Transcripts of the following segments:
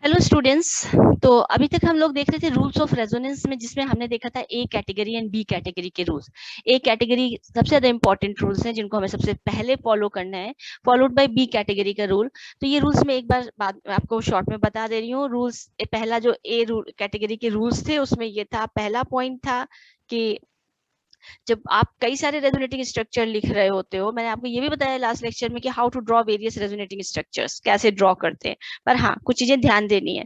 Hello students. तो अभी तक हम लोग देख रहे थे रूल्स ऑफ रेजोनेंस में, जिसमें हमने देखा था A category and B category के रूल्स। ए कैटेगरी सबसे ज्यादा इंपॉर्टेंट रूल्स हैं जिनको हमें सबसे पहले फॉलो करना है, फॉलोड बाय बी कैटेगरी का रूल। तो ये रूल्स मैं एक बार बाद में आपको शॉर्ट में बता दे रही हूँ। रूल्स पहला जो ए कैटेगरी के रूल्स थे उसमें ये था, पहला पॉइंट था कि जब आप कई सारे रेजोनेटिंग स्ट्रक्चर लिख रहे होते हो, मैंने आपको ये भी बताया लास्ट लेक्चर में कि how to draw various resonating structures, कैसे ड्रॉ करते हैं। पर हाँ, कुछ चीजें ध्यान देनी है।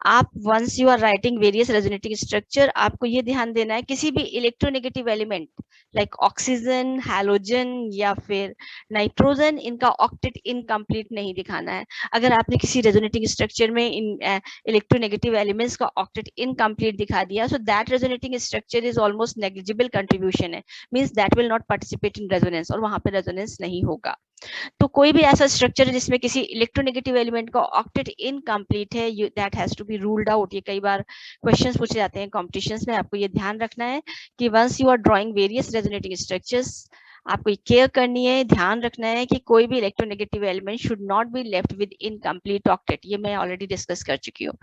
आप once you are writing various resonating structure, आपको ये ध्यान देना है किसी भी electronegative element like oxygen, halogen या फिर नाइट्रोजन, इनका ऑक्टेट इनकम्प्लीट नहीं दिखाना है। अगर आपने किसी रेजोनेटिंग स्ट्रक्चर में इन इलेक्ट्रोनेगेटिव एलिमेंट्स का ऑक्टेट इनकम्प्लीट दिखा दिया, so that resonating structure is almost negligible contribution है, means that will not participate in resonance, और वहां पे रेजोनेंस नहीं होगा। तो कोई भी ऐसा स्ट्रक्चर है जिसमें किसी इलेक्ट्रोनेगेटिव एलिमेंट का ऑक्टेट इनकम्प्लीट है, that has to be ruled out. ये कई बार क्वेश्चंस पूछे जाते हैं कॉम्पिटिशन्स में। आपको ये ध्यान रखना है कि once you are drawing various resonating structures, आपको ये केयर करनी है, ध्यान रखना है कि कोई भी electronegative element should not be left with incomplete octet. ये मैं ऑलरेडी डिस्कस कर चुकी हूँ।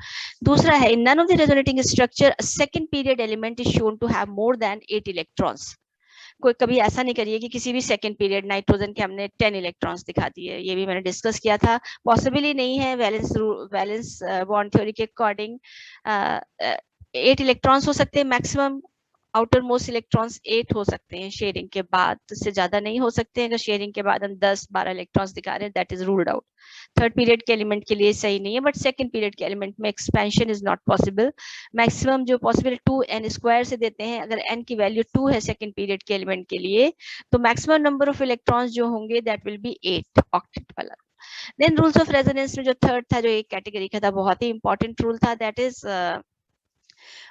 दूसरा है, in none of the resonating structure second period element is shown to have more than 8 electrons. कोई कभी ऐसा नहीं करिए कि किसी भी सेकंड पीरियड नाइट्रोजन के हमने 10 इलेक्ट्रॉन्स दिखा दिए। ये भी मैंने डिस्कस किया था, पॉसिबल ही नहीं है। वैलेंस बॉन्ड थ्योरी के अकॉर्डिंग 8 इलेक्ट्रॉन्स हो सकते हैं मैक्सिमम। आउटर मोस्ट इलेक्ट्रॉन्स 8 हो सकते हैं शेयरिंग के बाद, इससे ज्यादा नहीं हो सकते हैं। अगर शेयरिंग के बाद हम 10-12 इलेक्ट्रॉन्स दिखा रहे हैं, that is ruled out. Third period के एलिमेंट के लिए सही नहीं है, बट सेकंड पीरियड के एलिमेंट में expansion is not possible. Maximum जो पॉसिबल 2n² से देते हैं। अगर n की वैल्यू 2 है सेकंड पीरियड के एलिमेंट के लिए, तो मैक्सिमम नंबर ऑफ इलेक्ट्रॉन्स जो होंगे दैट विल बी 8 ऑक्टेट वाला। देन रूल्स ऑफ रेजोनेंस में जो थर्ड था, जो एक कैटेगरी का था, बहुत ही इंपॉर्टेंट रूल था, दैट इज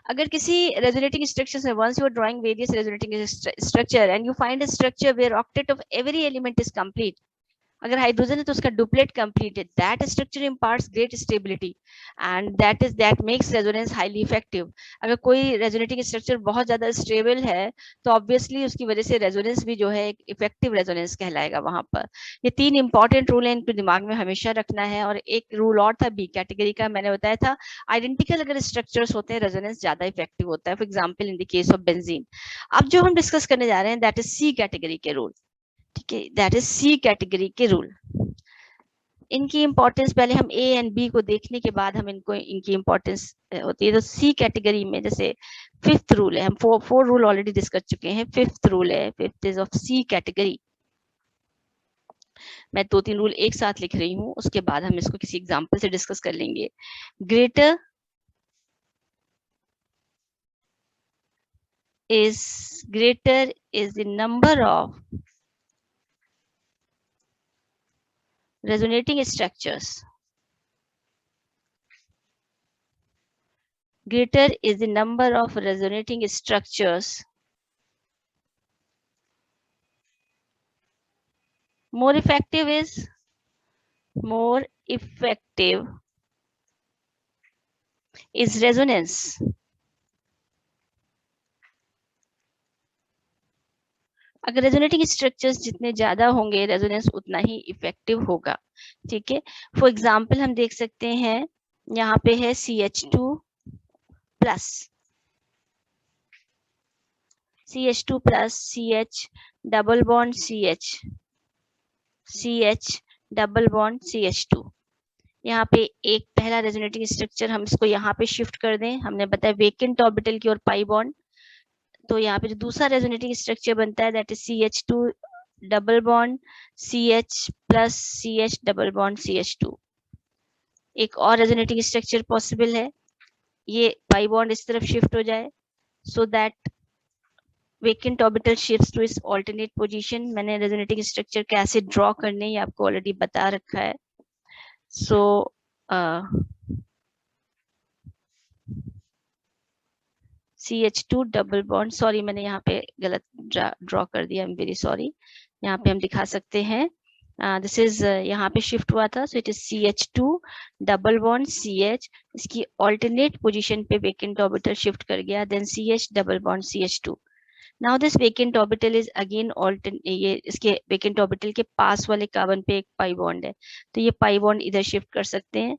अगर किसी रेजोनेटिंग स्ट्रक्चर में once you are drawing various resonating structure and you find a structure where octet of every element is complete, अगर हाइड्रोजन है तो उसका डुप्लेट कंप्लीट है, that structure imparts great stability and that makes resonance highly effective. अगर कोई resonating structure बहुत ज्यादा stable है तो ऑब्वियसली उसकी वजह से रेजोनेंस भी जो है एक इफेक्टिव रेजोनेंस कहलाएगा वहां पर। ये 3 इंपॉर्टेंट रूल है, इनको दिमाग में हमेशा रखना है। और एक रूल और था बी कैटेगरी का, मैंने बताया था आइडेंटिकल अगर स्ट्रक्चर्स होते हैं रेजोनेंस ज्यादा इफेक्टिव होता है। For example in the case of benzene. अब जो हम डिस्कस करने जा रहे हैं दैट इज सी कैटेगरी के रूल। ठीक है, दैट इज सी कैटेगरी के रूल। इनकी इंपॉर्टेंस पहले हम ए एंड बी को देखने के बाद हम इनको इनकी इंपॉर्टेंस होती है। तो सी कैटेगरी में जैसे फिफ्थ रूल है, हम फोर रूल ऑलरेडी डिस्कस चुके हैं। फिफ्थ रूल है, fifth is of C category. मैं 2-3 रूल एक साथ लिख रही हूँ, उसके बाद हम इसको किसी एग्जांपल से डिस्कस कर लेंगे। Greater is the number of resonating structures, greater is the number of resonating structures, more effective is resonance। अगर रेजोनेटिंग स्ट्रक्चर्स जितने ज्यादा होंगे रेजोनेंस उतना ही इफेक्टिव होगा। ठीक है, फॉर एग्जांपल हम देख सकते हैं यहाँ पे है CH2 plus CH double bond CH double bond CH2। यहाँ पे एक पहला रेजोनेटिंग स्ट्रक्चर हम इसको यहाँ पे शिफ्ट कर दें, हमने बताया वेकेंट ऑर्बिटल की ओर पाई बॉन्ड। तो यहाँ पे जो दूसरा रेजोनेटिंग स्ट्रक्चर बनता है that is CH2 double bond CH plus CH double bond CH2। एक और रेजोनेटिंग स्ट्रक्चर पॉसिबल है, ये पाई बॉन्ड इस तरफ शिफ्ट हो जाए so that vacant orbital shifts to its alternate position. मैंने रेजोनेटिंग स्ट्रक्चर कैसे ड्रॉ करने ये आपको ऑलरेडी बता रखा है। सो CH2 डबल बॉन्ड, सॉरी मैंने यहाँ पे गलत ड्रॉ कर दिया, आई एम वेरी सॉरी। यहाँ पे हम दिखा सकते हैं दिस इज यहाँ पे शिफ्ट हुआ था, so it is CH2 double bond CH, इसकी ऑल्टरनेट पोजीशन पे वेकेंट ऑर्बिटल शिफ्ट कर गया, then CH double bond CH2। Now this vacant orbital is again ये इसके वेकेंट ऑर्बिटल के पास वाले कार्बन पे एक पाई बॉन्ड है, तो ये पाई बॉन्ड इधर शिफ्ट कर सकते हैं।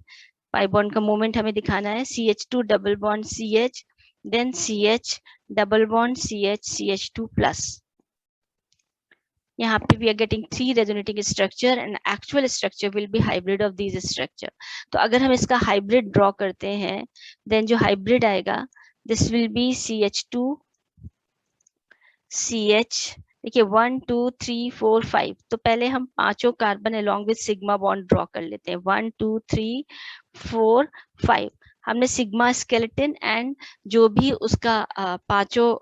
पाई बॉन्ड का मोमेंट हमें दिखाना है, CH2 double bond CH, then CH double bond CH CH2 plus. यहाँ पे we are getting 3 resonating structure and actual structure will be hybrid of these structure. तो अगर हम इसका hybrid draw करते हैं, then जो hybrid आएगा, this will be CH2 CH, देखिए 1 2 3 4 5। तो पहले हम पांचों carbon along with sigma bond draw कर लेते हैं, 1 2 3 4 5। हमने सिग्मा स्केलेटन एंड जो भी उसका पांचों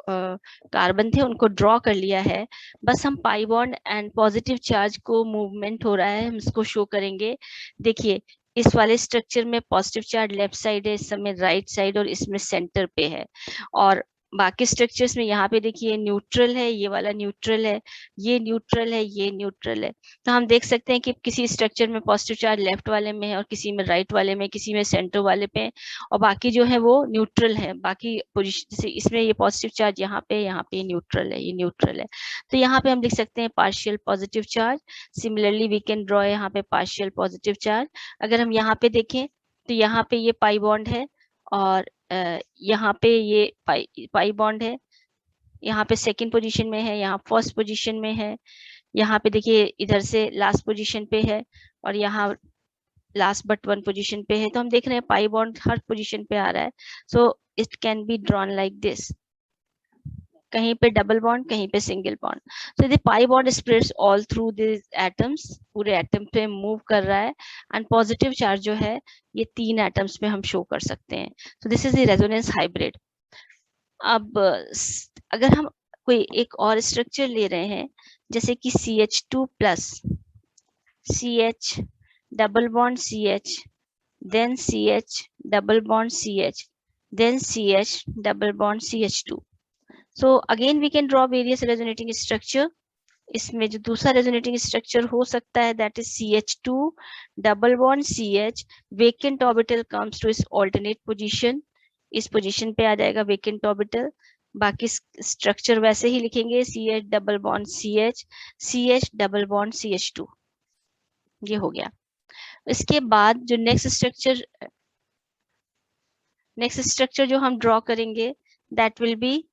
कार्बन थे उनको ड्रॉ कर लिया है। बस हम pi bond and positive charge को मूवमेंट हो रहा है, हम इसको शो करेंगे। देखिए इस वाले स्ट्रक्चर में पॉजिटिव चार्ज लेफ्ट साइड है, इस समय राइट साइड, और इसमें सेंटर पे है। और बाकी स्ट्रक्चर्स में यहाँ पे देखिए न्यूट्रल है, ये वाला न्यूट्रल है, ये न्यूट्रल है, ये न्यूट्रल है। तो हम देख सकते हैं कि किसी स्ट्रक्चर में पॉजिटिव चार्ज लेफ्ट वाले में है और किसी में राइट वाले में, किसी में सेंटर वाले पे, और बाकी जो है वो न्यूट्रल है। बाकी पोजीशन जैसे इसमें ये पॉजिटिव चार्ज यहाँ पे न्यूट्रल है, ये न्यूट्रल है। तो यहाँ पे हम लिख सकते हैं partial positive charge. Similarly we can draw यहाँ पे पार्शियल पॉजिटिव चार्ज। अगर हम यहाँ पे देखें तो यहाँ पे ये पाई बॉन्ड है और यहाँ पे ये पाई बॉन्ड है, यहाँ पे सेकंड पोजीशन में है, यहाँ फर्स्ट पोजीशन में है, यहाँ पे देखिए इधर से लास्ट पोजीशन पे है, और यहाँ लास्ट बट वन पोजीशन पे है। तो हम देख रहे हैं पाई बॉन्ड हर पोजीशन पे आ रहा है। So it can be drawn like this, कहीं पे डबल बॉन्ड, कहीं पे single bond. So the pi bond spreads all through this atoms, पूरे एटम पे मूव कर रहा है, एंड पॉजिटिव चार्ज जो है ये 3 एटम्स में हम शो कर सकते हैं। So this is the resonance hybrid. अब अगर हम कोई एक और स्ट्रक्चर ले रहे हैं, जैसे कि CH2 plus CH double bond CH, then CH double bond CH, then CH double bond CH2. So again we can draw various resonating structure. इसमें जो दूसरा resonating structure हो सकता है that is CH2 double bond CH, vacant orbital comes to its alternate position, इस position पे आ जाएगा vacant orbital। बाकी structure वैसे ही लिखेंगे, CH double bond CH, CH double bond CH2, ये हो गया। इसके बाद जो नेक्स्ट स्ट्रक्चर जो हम ड्रॉ करेंगे दैट विल बी,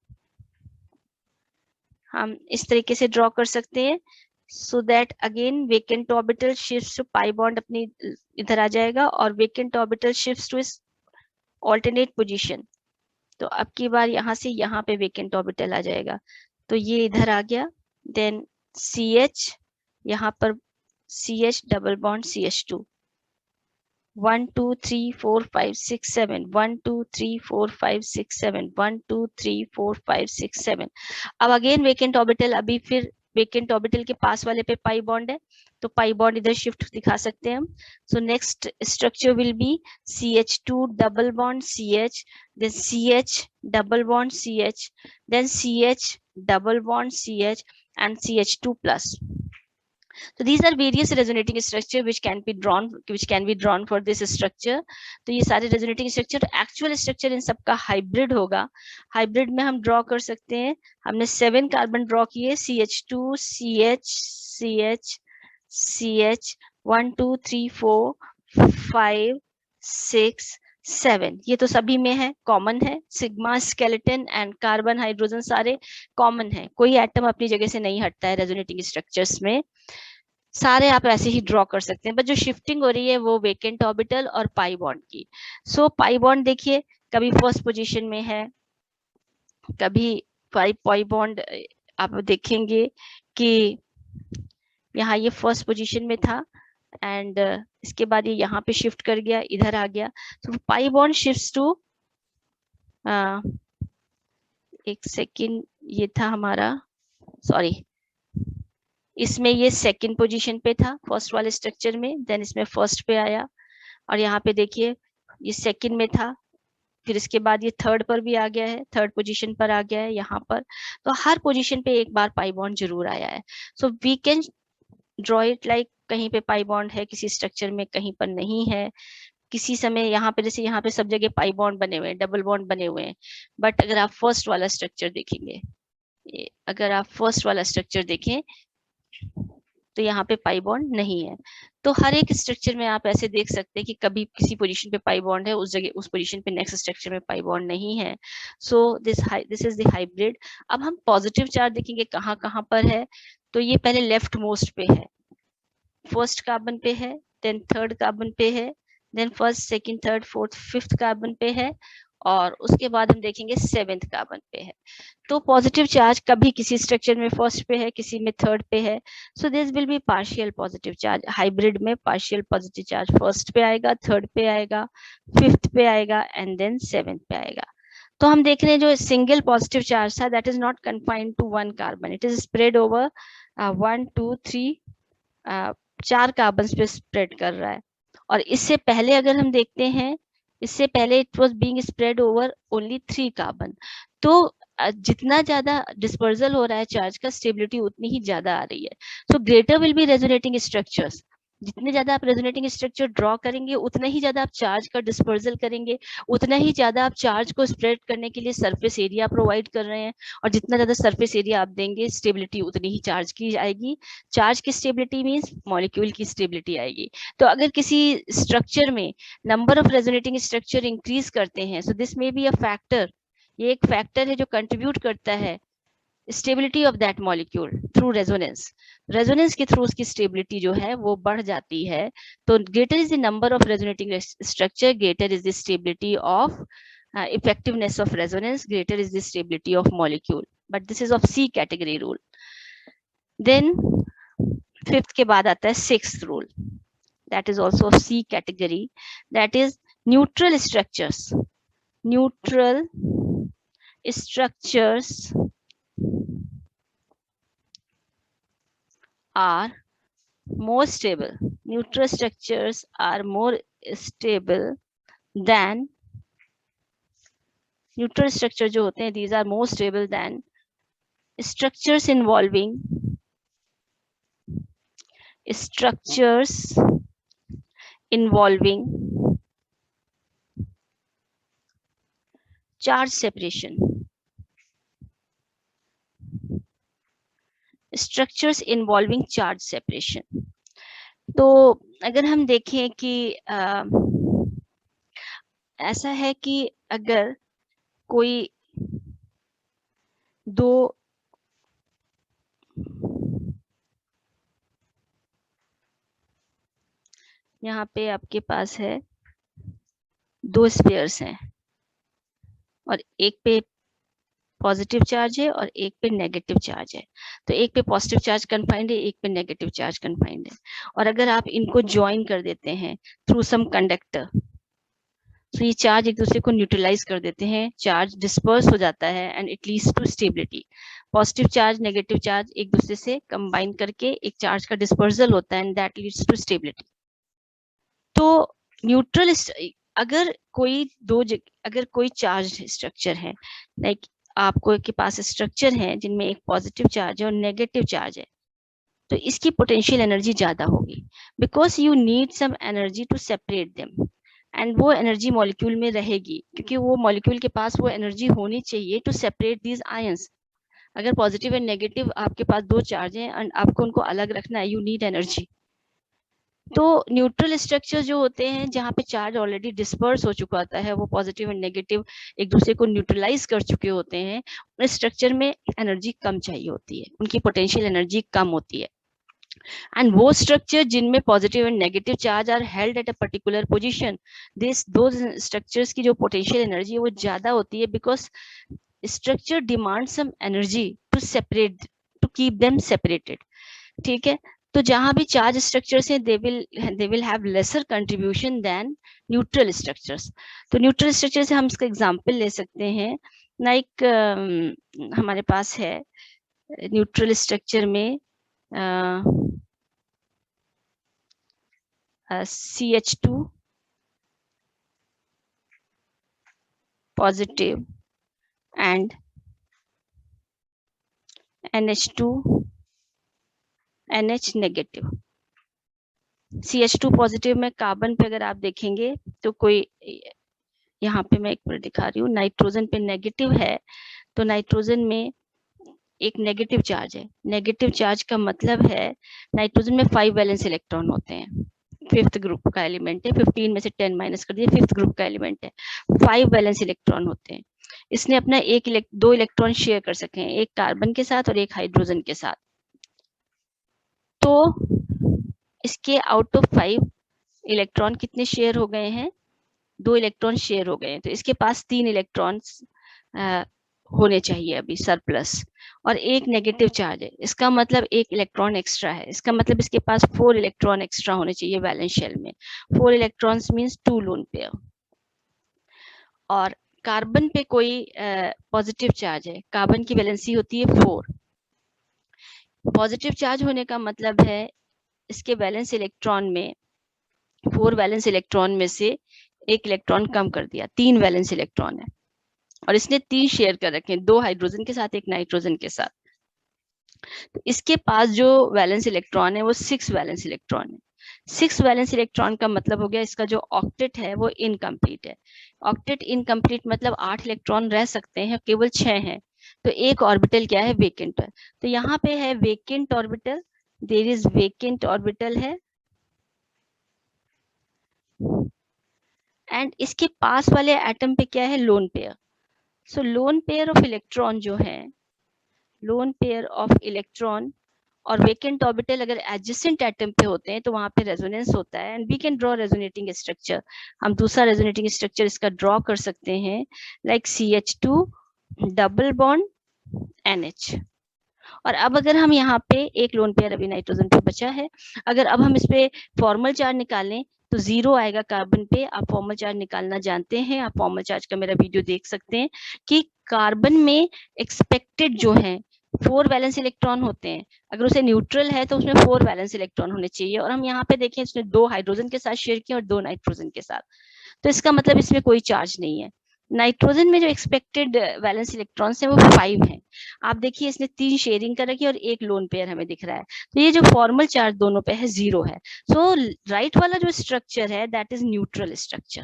हम इस तरीके से ड्रॉ कर सकते हैं, so that again vacant orbital shifts to pi bond अपनी इधर आ जाएगा, और वेकेंट ऑर्बिटल शिफ्ट्स टू इस ऑल्टरनेट पोजीशन। तो अब की बार यहाँ से यहाँ पे वेकेंट ऑर्बिटल आ जाएगा, तो ये इधर आ गया। देन CH, यहाँ पर CH डबल बॉन्ड CH2, 1 2 3 4 5 6 7, 1 2 3 4 5 6 7, 1 2 3 4 5 6 7। अब अगेन वेकेंट ऑर्बिटल, अभी फिर वेकेंट ऑर्बिटल के पास वाले पे पाई बॉन्ड है, तो पाई बॉन्ड इधर शिफ्ट दिखा सकते हैं हम। So next structure will be CH2 double bond CH, then CH double bond CH, then CH double bond CH and CH2 plus. So these are various resonating structure which can be drawn for this structure. तो ये सारे resonating structure, actual structure इन सबका hybrid होगा। hybrid में हम draw कर सकते हैं, हमने 7 कार्बन draw किए, CH2 CH CH CH 1 2 3 4 5 6 7, ये तो सभी में है, कॉमन है। Sigma skeleton and carbon hydrogen सारे कॉमन है, कोई एटम अपनी जगह से नहीं हटता है रेजोनेटिंग स्ट्रक्चर्स में, सारे आप ऐसे ही ड्रॉ कर सकते हैं। बट जो शिफ्टिंग हो रही है वो वेकेंट ऑर्बिटल और पाई बॉन्ड की। सो पाई बॉन्ड देखिए कभी फर्स्ट पोजीशन में है, कभी पाई बॉन्ड आप देखेंगे कि यहाँ ये फर्स्ट पोजीशन में था, एंड इसके बाद ये यहाँ पे शिफ्ट कर गया, इधर आ गया। तो पाई बॉन्ड शिफ्ट्स टू, एक सेकेंड, ये था हमारा, सॉरी, इसमें ये सेकंड पोजीशन पे था फर्स्ट वाले स्ट्रक्चर में, देन इसमें फर्स्ट पे आया, और यहाँ पे देखिए ये सेकंड में था, फिर इसके बाद ये थर्ड पर भी आ गया है, थर्ड पोजीशन पर आ गया है यहाँ पर। तो हर पोजीशन पे एक बार पाई बॉन्ड जरूर आया है। So we can draw it like, कहीं पे पाई बॉन्ड है किसी स्ट्रक्चर में, कहीं पर नहीं है। किसी समय यहाँ पे, जैसे यहाँ पे सब जगह पाई बॉन्ड बने हुए हैं, डबल बॉन्ड बने हुए हैं, बट अगर आप फर्स्ट वाला स्ट्रक्चर देखेंगे, अगर आप फर्स्ट वाला स्ट्रक्चर देखें तो यहाँ पे पाई बॉन्ड नहीं है। तो हर एक स्ट्रक्चर में आप ऐसे देख सकते हैं कि कभी किसी पोजीशन पे पाई बॉन्ड है, उस जगह उस पोजीशन पे नेक्स्ट स्ट्रक्चर में पाई बॉन्ड नहीं है। So this is the hybrid. अब हम पॉजिटिव चार्ज देखेंगे कहाँ कहाँ पर है। तो ये पहले लेफ्ट मोस्ट पे है, फर्स्ट कार्बन पे है, देन थर्ड कार्बन पे है, then first second third fourth fifth carbon पे है, और उसके बाद हम देखेंगे सेवेंथ कार्बन पे है। तो पॉजिटिव चार्ज कभी किसी स्ट्रक्चर में फर्स्ट पे है, किसी में थर्ड पे है। So this will be partial positive charge. Hybrid में पार्शियल पॉजिटिव चार्ज फर्स्ट पे आएगा, थर्ड पे आएगा, फिफ्थ पे आएगा, एंड देन सेवेंथ पे आएगा। तो हम देख रहे हैं जो सिंगल पॉजिटिव चार्ज था, that is not confined to one carbon, it is spread over 1 2 3 4 carbon पे स्प्रेड कर रहा है। और इससे पहले अगर हम देखते हैं, इससे पहले it was being spread over only 3 carbon. तो जितना ज्यादा डिस्पर्सल हो रहा है चार्ज का, स्टेबिलिटी उतनी ही ज्यादा आ रही है। So greater will be resonating structures. जितने ज्यादा आप रेजोनेटिंग स्ट्रक्चर ड्रॉ करेंगे, उतना ही ज्यादा आप चार्ज का डिस्पर्सल करेंगे, उतना ही ज्यादा आप चार्ज को स्प्रेड करने के लिए सरफेस एरिया प्रोवाइड कर रहे हैं। और जितना ज्यादा सरफेस एरिया आप देंगे, स्टेबिलिटी उतनी ही चार्ज की आएगी। चार्ज की स्टेबिलिटी मीन्स मॉलिक्यूल की स्टेबिलिटी आएगी। तो अगर किसी स्ट्रक्चर में number of resonating structure increase करते हैं, so this may be a factor, ये एक फैक्टर है जो कंट्रीब्यूट करता है stability of that molecule through resonance. Resonance के थ्रू उसकी स्टेबिलिटी जो है वो बढ़ जाती है। तो greater is the number of resonating structure, greater is the stability of effectiveness of resonance, greater is the stability of molecule. But this is of C category rule. Then fifth के बाद आता है sixth rule, that is also of C category, that is neutral structures. Neutral structures are more stable. Neutral structures are more stable than neutral structure जो होते हैं, these are more stable than structures involving charge separation. Structures involving charge separation. तो अगर हम देखें कि ऐसा है कि अगर कोई दो यहाँ पे आपके पास है दो स्पेयर्स हैं, और एक पे पॉजिटिव चार्ज है और एक पे नेगेटिव चार्ज है। तो एक पे पॉजिटिव चार्ज कन्फाइंड है, एक पे नेगेटिव चार्ज कन्फाइंड है। और अगर आप इनको ज्वाइन कर देते हैं थ्रू सम कंडक्टर, तो ये चार्ज एक दूसरे को न्यूट्रलाइज कर देते हैं, चार्ज डिस्पर्स हो जाता है and it leads to stability. Positive charge negative charge एक दूसरे से कंबाइन करके एक चार्ज का डिस्पर्सल होता है and that leads to stability. तो न्यूट्रल अगर कोई चार्ज स्ट्रक्चर है, लाइक आपको के पास स्ट्रक्चर है जिनमें एक पॉजिटिव चार्ज है और नेगेटिव चार्ज है, तो इसकी पोटेंशियल एनर्जी ज्यादा होगी, because you need some energy to separate them, and वो एनर्जी मॉलिक्यूल में रहेगी, क्योंकि वो मॉलिक्यूल के पास वो एनर्जी होनी चाहिए टू सेपरेट दीज आयंस। अगर पॉजिटिव एंड नेगेटिव आपके पास दो चार्ज हैं एंड आपको उनको अलग रखना है, यू नीड एनर्जी। तो न्यूट्रल स्ट्रक्चर जो होते हैं जहाँ पे चार्ज ऑलरेडी डिस्पर्स हो चुका होता है, वो पॉजिटिव एंड नेगेटिव एक दूसरे को न्यूट्रलाइज कर चुके होते हैं, उन स्ट्रक्चर में एनर्जी कम चाहिए होती है, उनकी पोटेंशियल एनर्जी कम होती है। एंड वो स्ट्रक्चर जिनमें positive and negative charge are held at a particular position, those structures की जो पोटेंशियल एनर्जी है वो ज्यादा होती है, because structure demand some energy to separate, to keep them separated. ठीक है, तो जहां भी चार्ज स्ट्रक्चर्स हैं they will have lesser contribution than neutral structures. तो न्यूट्रल स्ट्रक्चर से हम इसका एग्जांपल ले सकते हैं, लाइक हमारे पास है न्यूट्रल स्ट्रक्चर में CH2 positive and NH2 NH negative. CH2 positive में कार्बन पे अगर आप देखेंगे तो कोई, यहाँ पे मैं एक बार दिखा रही हूँ, नाइट्रोजन पे नेगेटिव है, तो नाइट्रोजन में एक नेगेटिव चार्ज है। नेगेटिव चार्ज का मतलब है नाइट्रोजन में 5 वैलेंस इलेक्ट्रॉन होते हैं, फिफ्थ ग्रुप का एलिमेंट है, 15 में से 10 माइनस कर दिए, फिफ्थ ग्रुप का एलिमेंट है। 5 वैलेंस इलेक्ट्रॉन होते हैं। इसने अपना दो इलेक्ट्रॉन शेयर कर सके हैं, एक कार्बन के साथ और एक हाइड्रोजन के साथ। तो इसके आउट ऑफ 5 इलेक्ट्रॉन कितने शेयर हो गए हैं? 2 इलेक्ट्रॉन शेयर हो गए हैं। तो इसके पास 3 इलेक्ट्रॉन्स होने चाहिए अभी सरप्लस, और एक नेगेटिव चार्ज है, इसका मतलब एक इलेक्ट्रॉन एक्स्ट्रा है। इसका मतलब इसके पास 4 इलेक्ट्रॉन एक्स्ट्रा होने चाहिए वैलेंस शेल में। 4 इलेक्ट्रॉन्स मींस 2 लोन पेयर। और कार्बन पे कोई पॉजिटिव चार्ज है, कार्बन की वैलेंसी होती है 4। पॉजिटिव चार्ज होने का मतलब है इसके वैलेंस इलेक्ट्रॉन में 4 वैलेंस इलेक्ट्रॉन में से एक इलेक्ट्रॉन कम कर दिया, 3 वैलेंस इलेक्ट्रॉन है, और इसने 3 शेयर कर रखे हैं, 2 हाइड्रोजन के साथ, एक नाइट्रोजन के साथ। तो इसके पास जो वैलेंस इलेक्ट्रॉन है वो 6 वैलेंस इलेक्ट्रॉन है। 6 वैलेंस इलेक्ट्रॉन का मतलब हो गया इसका जो ऑक्टेट है वो इनकम्प्लीट है। ऑक्टेट इनकम्प्लीट मतलब 8 इलेक्ट्रॉन रह सकते हैं, केवल 6 हैं। तो एक ऑर्बिटल क्या है? वेकेंट है। तो यहाँ पे है vacant orbital, there is vacant orbital है, एंड इसके पास वाले एटम पे क्या है? Lone pair. So lone pair of electron जो है, लोन पेयर ऑफ इलेक्ट्रॉन और वेकेंट ऑर्बिटल अगर एडजेसेंट एटम पे होते हैं तो वहां पे रेजोनेंस होता है, and we can draw resonating structure. हम दूसरा रेजोनेटिंग स्ट्रक्चर इसका ड्रॉ कर सकते हैं, like CH2 double bond NH। और अब अगर हम यहाँ पे एक लोन पेयर अभी नाइट्रोजन पे बचा है, अगर अब हम इस पे फॉर्मल चार्ज निकालें तो 0 आएगा कार्बन पे। आप फॉर्मल चार्ज निकालना जानते हैं, आप फॉर्मल चार्ज का मेरा वीडियो देख सकते हैं कि कार्बन में एक्सपेक्टेड जो है 4 वैलेंस इलेक्ट्रॉन होते हैं। अगर उसे न्यूट्रल है तो उसमें 4 वैलेंस इलेक्ट्रॉन होने चाहिए, और हम यहाँ पे देखें इसने 2 हाइड्रोजन के साथ शेयर किया और 2 नाइट्रोजन के साथ। तो इसका मतलब इसमें कोई चार्ज नहीं है। नाइट्रोजन में जो एक्सपेक्टेड वैलेंस इलेक्ट्रॉन्स है वो 5 है। आप देखिए इसने 3 शेयरिंग कर रखी है और एक लोन पेयर हमें दिख रहा है, तो ये जो फॉर्मल चार्ज दोनों पे है 0 है। सो राइट वाला जो स्ट्रक्चर है दैट इज न्यूट्रल स्ट्रक्चर।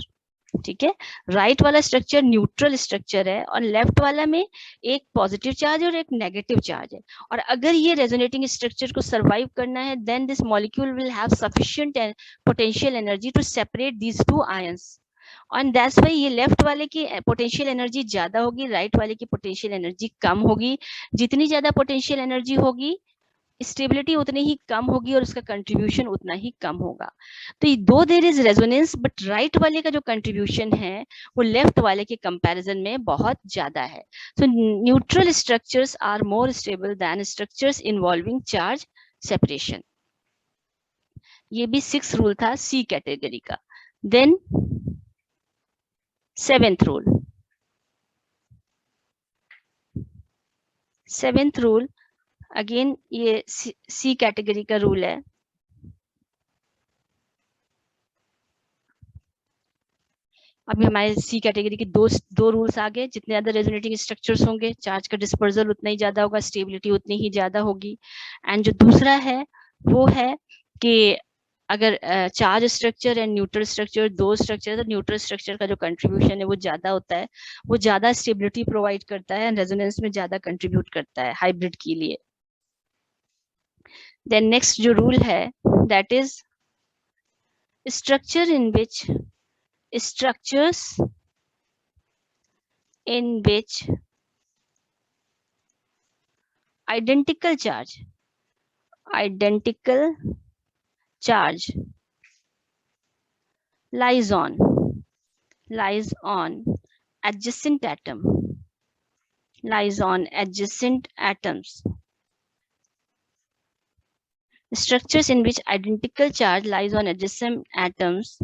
ठीक है, राइट वाला स्ट्रक्चर न्यूट्रल स्ट्रक्चर है, और लेफ्ट वाला में एक पॉजिटिव चार्ज और एक नेगेटिव चार्ज है। और अगर ये रेजोनेटिंग स्ट्रक्चर को सर्वाइव करना है, then this molecule will have sufficient potential energy to separate these 2 ions. And that's why ये लेफ्ट वाले की पोटेंशियल एनर्जी ज्यादा होगी, राइट वाले की पोटेंशियल एनर्जी कम होगी। जितनी ज्यादा पोटेंशियल एनर्जी होगी, स्टेबिलिटी उतनी ही कम होगी और उसका कंट्रीब्यूशन उतना ही कम होगा। तो ये दो there is resonance, but right वाले का जो कंट्रीब्यूशन है वो लेफ्ट वाले के कंपैरिजन में बहुत ज्यादा है। So neutral structures are more stable than structures involving charge separation. ये भी 6th रूल था सी कैटेगरी का। Then 7th rule. 7th rule again ये सी कैटेगरी का रूल है। अभी हमारे सी कैटेगरी के दो रूल्स आ गए। जितने ज्यादा रेजोनेटिंग स्ट्रक्चर्स होंगे, चार्ज का डिस्पर्सल उतना ही ज्यादा होगा, स्टेबिलिटी उतनी ही ज्यादा होगी। एंड जो दूसरा है वो है कि अगर charge structure and neutral structure दो स्ट्रक्चर, तो न्यूट्रल स्ट्रक्चर का जो कंट्रीब्यूशन है वो ज्यादा होता है, वो ज्यादा स्टेबिलिटी प्रोवाइड करता है एंड रेजोनेंस में ज्यादा कंट्रीब्यूट करता है हाइब्रिड के लिए। देन नेक्स्ट जो रूल है that is structure in which structures in which identical charge lies on adjacent atoms. Structures in which identical charge lies on adjacent atoms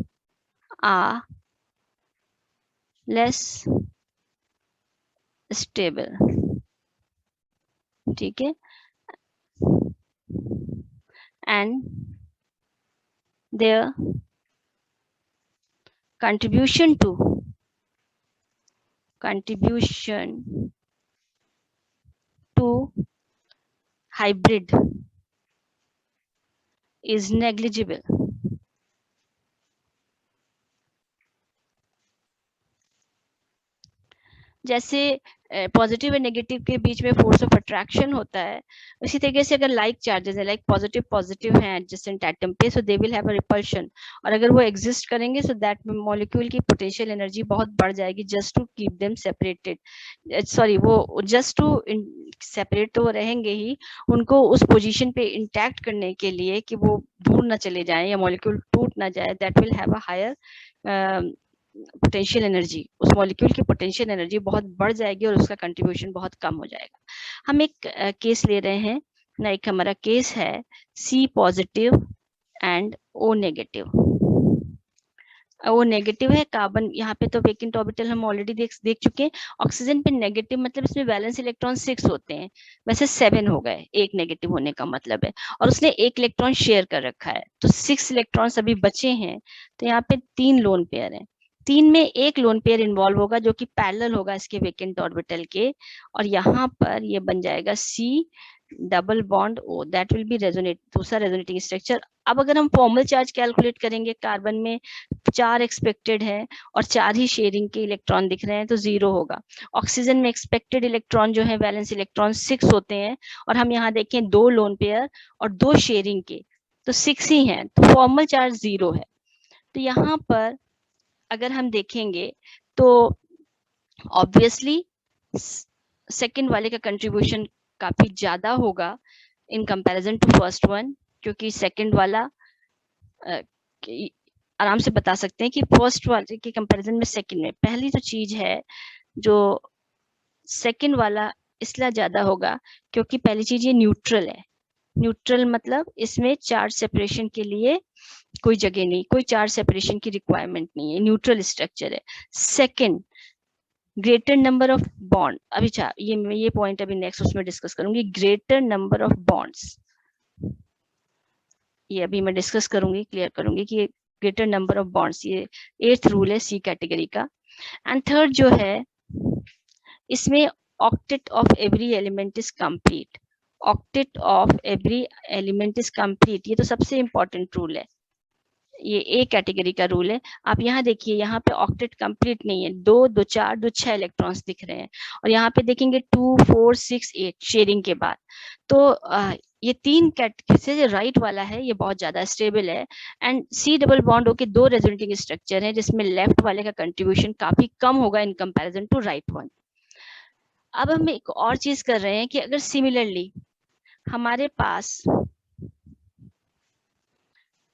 are less stable. ठीक है, and their contribution to hybrid is negligible. जैसे positive और negative के बीच में force of attraction होता है, उसी तरीके से अगर लाइक चार्जेस है, लाइक पॉजिटिव पॉजिटिव हैं एडजेसेंट एटम पे, so they will have a repulsion, और अगर वो एग्जिस्ट करेंगे सो दैट मॉलिक्यूल की पोटेंशियल एनर्जी बहुत बढ़ जाएगी just to keep them separated. Sorry, वो जस्ट टू सेपरेट तो रहेंगे ही, उनको उस पोजीशन पे इंटैक्ट करने के लिए कि वो दूर ना चले जाएं या मॉलिक्यूल टूट ना जाए, that will have a higher potential energy, उस मॉलिक्यूल की पोटेंशियल एनर्जी बहुत बढ़ जाएगी और उसका कंट्रीब्यूशन बहुत कम हो जाएगा। हम एक केस ले रहे हैं ना, एक हमारा केस है C positive and O negative. वो नेगेटिव है कार्बन, यहाँ पे तो वेकेंट ऑर्बिटल हम ऑलरेडी देख चुके हैं। ऑक्सीजन पे नेगेटिव मतलब इसमें वैलेंस इलेक्ट्रॉन 6 होते हैं, वैसे 7 हो गए, एक नेगेटिव होने का मतलब है, और उसने एक इलेक्ट्रॉन शेयर कर रखा है, तो 6 इलेक्ट्रॉन्स अभी बचे हैं। तो यहाँ पे 3 लोन पेयर है, 3 में एक लोन पेयर इन्वॉल्व होगा जो कि पैरेलल होगा इसके वेकेंट ऑर्बिटल के, और यहाँ पर ये बन जाएगा C double bond O, that will be resonate, दूसरा रेजोनेटिंग स्ट्रक्चर। अब अगर हम फॉर्मल चार्ज कैलकुलेट करेंगे, कार्बन में 4 एक्सपेक्टेड है और 4 ही शेयरिंग के इलेक्ट्रॉन दिख रहे हैं, तो 0 होगा। ऑक्सीजन में एक्सपेक्टेड इलेक्ट्रॉन जो है वैलेंस इलेक्ट्रॉन 6 होते हैं, और हम यहाँ देखें 2 लोन पेयर और 2 शेयरिंग के, तो 6 ही हैं, तो फॉर्मल चार्ज 0 है। तो यहाँ पर अगर हम देखेंगे तो ऑब्वियसली सेकेंड वाले का कंट्रीब्यूशन काफी ज्यादा होगा in comparison to first one, क्योंकि सेकेंड वाला आराम से बता सकते हैं कि फर्स्ट वाले के कंपैरिजन में सेकंड में पहली तो चीज है जो सेकंड वाला इसलिए ज्यादा होगा क्योंकि पहली चीज ये न्यूट्रल है। न्यूट्रल मतलब इसमें चार्ज सेपरेशन के लिए कोई जगह नहीं, कोई चार्ज सेपरेशन की रिक्वायरमेंट नहीं है, न्यूट्रल स्ट्रक्चर है। Second, greater number of bond, अभी ये पॉइंट अभी नेक्स्ट उसमें डिस्कस करूंगी, ग्रेटर नंबर ऑफ बॉन्ड्स, ये अभी मैं डिस्कस करूंगी, क्लियर करूंगी कि ग्रेटर नंबर ऑफ बॉन्ड्स, ये 8th रूल है C कैटेगरी का। एंड थर्ड जो है, इसमें octet of every element is complete, octet of every element is complete, ये तो सबसे इंपॉर्टेंट रूल है, ये A कैटेगरी का रूल है। आप यहाँ देखिए, यहाँ पे ऑक्टेट कंप्लीट नहीं है, 2 2 4 2 6 इलेक्ट्रॉन्स दिख रहे हैं, और यहाँ पे देखेंगे 2 4 6 8 शेयरिंग के बाद। तो ये 3 कैटेगरी से जो राइट वाला है ये बहुत ज्यादा स्टेबल है, एंड C डबल बॉन्ड के 2 रेजोनेटिंग स्ट्रक्चर है जिसमें लेफ्ट वाले का कंट्रीब्यूशन काफी कम होगा in comparison to right one. अब हम एक और चीज कर रहे हैं कि अगर सिमिलरली हमारे पास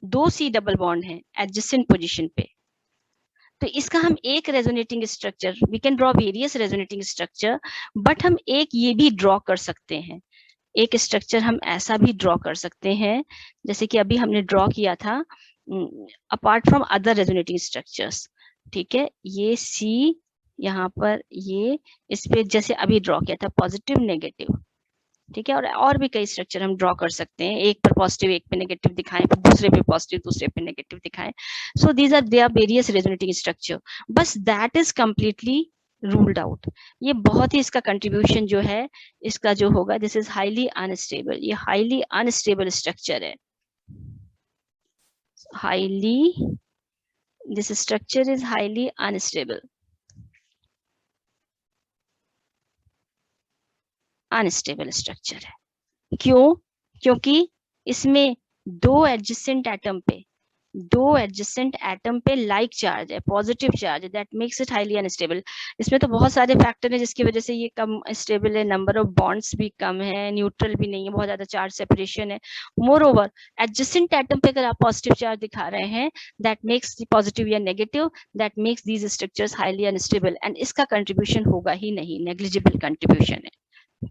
2 C डबल बॉन्ड है एडजेसेंट पोजीशन पे, तो इसका हम एक resonating structure, we can draw various resonating structure, but हम एक ये भी ड्रॉ कर सकते हैं, एक स्ट्रक्चर हम ऐसा भी ड्रॉ कर सकते हैं जैसे कि अभी हमने ड्रॉ किया था apart from other resonating structures. ठीक है, ये C यहाँ पर ये इस पे जैसे अभी ड्रॉ किया था पॉजिटिव नेगेटिव, ठीक है, और भी कई स्ट्रक्चर हम ड्रॉ कर सकते हैं, एक पर पॉजिटिव एक पे नेगेटिव दिखाएं, फिर दूसरे पे पॉजिटिव दूसरे पे नेगेटिव दिखाएं। So these are there various resonating structure, बस that is completely ruled out. ये बहुत ही इसका कंट्रीब्यूशन जो है इसका जो होगा, दिस इज हाईली अनस्टेबल, ये हाईली अनस्टेबल स्ट्रक्चर है, highly, this structure is highly unstable, unstable structure है। क्यों? क्योंकि इसमें 2 एडजेसेंट एटम पे लाइक चार्ज है, पॉजिटिव चार्ज है, that makes it highly unstable. इसमें तो बहुत सारे फैक्टर हैं जिसकी वजह से ये कम स्टेबल है, नंबर ऑफ बॉन्ड्स भी कम है, न्यूट्रल भी नहीं है, बहुत ज्यादा चार्ज सेपरेशन है। मोर ओवर एडजेसेंट एटम पे अगर आप पॉजिटिव चार्ज दिखा रहे हैं, दैट मेक्स पॉजिटिव या negative, that makes these structures highly unstable, and इसका कंट्रीब्यूशन होगा ही नहीं, नेग्लिजिबल कंट्रीब्यूशन है।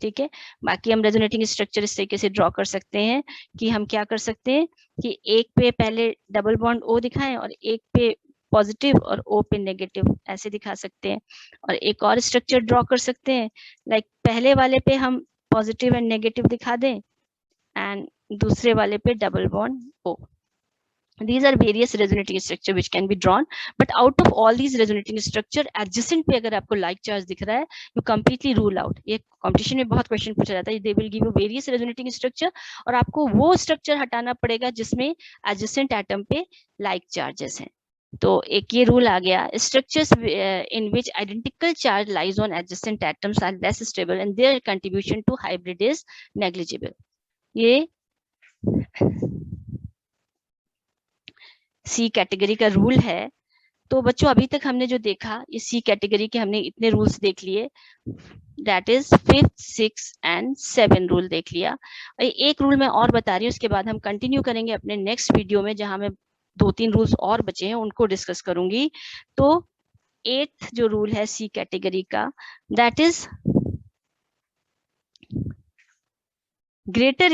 ठीक है, बाकी हम रेजोनेटिंग स्ट्रक्चर इस तरीके से ड्रॉ कर सकते हैं कि हम क्या कर सकते हैं कि एक पे पहले डबल बॉन्ड O दिखाएं और एक पे पॉजिटिव और O पे नेगेटिव, ऐसे दिखा सकते हैं। और एक और स्ट्रक्चर ड्रॉ कर सकते हैं, लाइक पहले वाले पे हम पॉजिटिव एंड नेगेटिव दिखा दें एंड दूसरे वाले पे double bond O। These are various resonating structure which can be drawn, but out of all these resonating structure, adjacent पे अगर आपको like charge दिख रहा है, you completely rule out। ये competition में बहुत question पूछा जाता है, they will give you various resonating structure और आपको वो structure हटाना पड़ेगा जिसमें adjacent atom पे like charges हैं। तो एक ये रूल आ गया, structures in which identical charge lies on adjacent atoms are less stable and their contribution to hybrid is negligible. ये सी कैटेगरी का रूल है। तो बच्चों अभी तक हमने जो देखा, ये सी कैटेगरी के हमने इतने रूल्स देख लिए, that is 5th, 6th and 7 rule देख लिया। एक रूल मैं और बता रही हूँ, उसके बाद हम कंटिन्यू करेंगे अपने नेक्स्ट वीडियो में, जहां मैं 2-3 रूल्स और बचे हैं उनको डिस्कस करूंगी। तो 8th जो रूल है सी कैटेगरी का, that is greater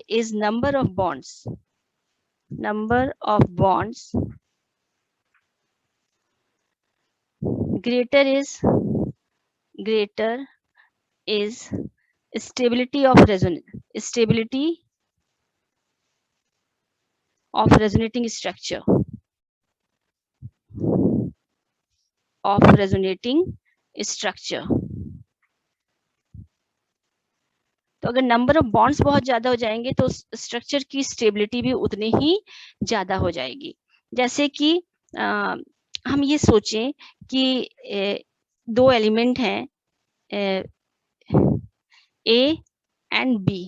is number of bonds greater is stability of resonating structure तो अगर नंबर ऑफ बॉन्ड्स बहुत ज्यादा हो जाएंगे तो स्ट्रक्चर की स्टेबिलिटी भी उतनी ही ज्यादा हो जाएगी। जैसे कि हम ये सोचें कि दो एलिमेंट हैं ए एंड बी,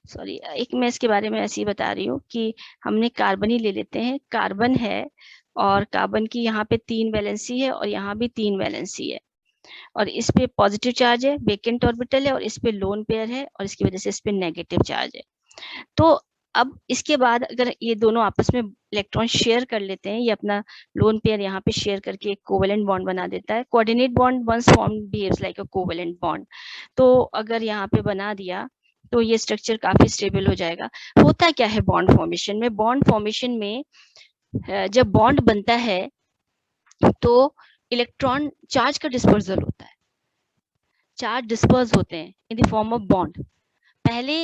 सॉरी एक मैं इसके बारे में ऐसे ही बता रही हूँ कि हमने कार्बन ही ले लेते हैं। कार्बन है और कार्बन की यहाँ पे 3 वैलेंसी है और यहाँ भी 3 वैलेंसी है, और इस पे पॉजिटिव चार्ज है, वेकेंट ऑर्बिटल है, और इस पे लोन पेयर है, और इसकी वजह से इस पे नेगेटिव चार्ज है। तो अब इसके बाद अगर ये दोनों आपस में इलेक्ट्रॉन शेयर कर लेते हैं, ये अपना लोन पेयर यहाँ पे शेयर करके एक कोवेलेंट बॉन्ड बना देता है। Coordinate bond once formed behaves like a covalent bond. तो अगर यहाँ पे बना दिया तो ये स्ट्रक्चर काफी स्टेबल हो जाएगा। होता क्या है बॉन्ड फॉर्मेशन में? बॉन्ड फॉर्मेशन में जब बॉन्ड बनता है तो इलेक्ट्रॉन चार्ज का डिस्पर्सल होता है, चार्ज डिस्पर्स होते हैं in the form of bond. पहले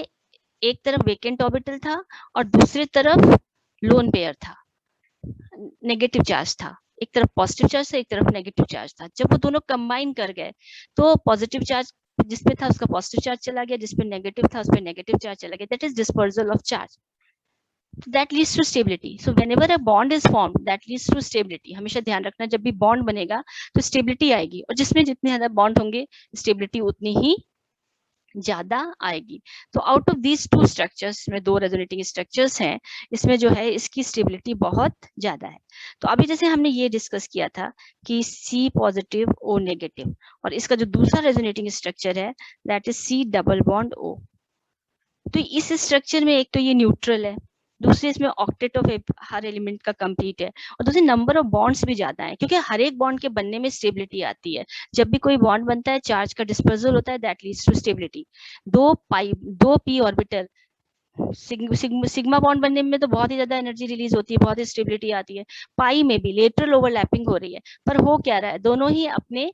एक तरफ वेकेंट ऑर्बिटल था और दूसरी तरफ लोन पेयर था, नेगेटिव चार्ज था। एक तरफ पॉजिटिव चार्ज था, एक तरफ नेगेटिव चार्ज था। जब वो दोनों कंबाइन कर गए तो पॉजिटिव चार्ज जिसपे था उसका पॉजिटिव चार्ज चला गया, जिसपे नेगेटिव था उसपे नेगेटिव चार्ज चला गया। That is dispersal of charge, that leads to stability. So whenever a bond is formed, that leads to stability. हमेशा ध्यान रखना, जब भी बॉन्ड बनेगा तो स्टेबिलिटी आएगी, और जिसमें जितने ज्यादा बॉन्ड होंगे स्टेबिलिटी उतनी ही ज्यादा आएगी। तो आउट ऑफ दीज 2 स्ट्रक्चर्स में 2 रेजोनेटिंग स्ट्रक्चर्स हैं, इसमें जो है इसकी स्टेबिलिटी बहुत ज्यादा है। तो अभी जैसे हमने ये डिस्कस किया था कि C पॉजिटिव O नेगेटिव, और इसका जो दूसरा रेजोनेटिंग स्ट्रक्चर है that is C double bond O। तो इस स्ट्रक्चर में एक तो ये न्यूट्रल है, दूसरे इसमें ऑक्टेट ऑफ हर एलिमेंट का कंप्लीट है, और दूसरे नंबर ऑफ बॉन्ड्स भी ज्यादा है, क्योंकि हर एक बॉन्ड के बनने में स्टेबिलिटी आती है। जब भी कोई बॉन्ड बनता है चार्ज का डिस्पर्सल होता है, that leads to stability. 2 p orbital sigma bond बनने में तो बहुत ही ज्यादा एनर्जी रिलीज होती है, बहुत ही स्टेबिलिटी आती है। पाई में भी लेटरल ओवरलैपिंग हो रही है, पर हो क्या रहा है, दोनों ही अपने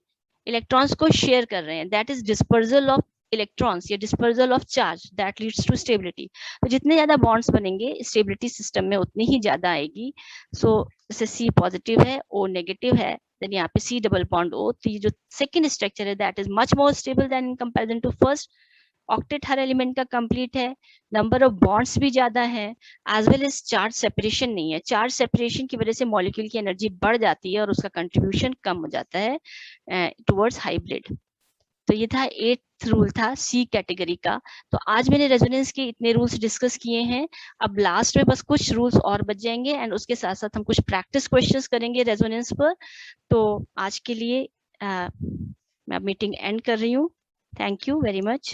इलेक्ट्रॉन्स को शेयर कर रहे हैं। That is dispersal of electrons या dispersal of charge, that leads to stability. तो जितने ज्यादा बॉन्ड्स बनेंगे स्टेबिलिटी सिस्टम में उतनी ही ज्यादा आएगी। सो जैसे C पॉजिटिव है O नेगेटिव है, देन यहाँ पे C डबल बॉन्ड O। तो ये जो सेकंड स्ट्रक्चर है that is much more stable than in comparison to first. Octet हर एलिमेंट का कंप्लीट है, नंबर ऑफ बॉन्ड्स भी ज्यादा है, as well as charge separation नहीं है। चार्ज सेपरेशन की वजह से मॉलिक्यूल की एनर्जी बढ़ जाती है और उसका कंट्रीब्यूशन कम हो जाता है टुवर्ड्स हाइब्रिड। तो ये था 8th रूल था C कैटेगरी का। तो आज मैंने रेजोनेंस के इतने रूल्स डिस्कस किए हैं। अब लास्ट में बस कुछ रूल्स और बच जाएंगे, एंड उसके साथ साथ हम कुछ प्रैक्टिस क्वेश्चंस करेंगे रेजोनेंस पर। तो आज के लिए मैं मीटिंग एंड कर रही हूँ। Thank you very much.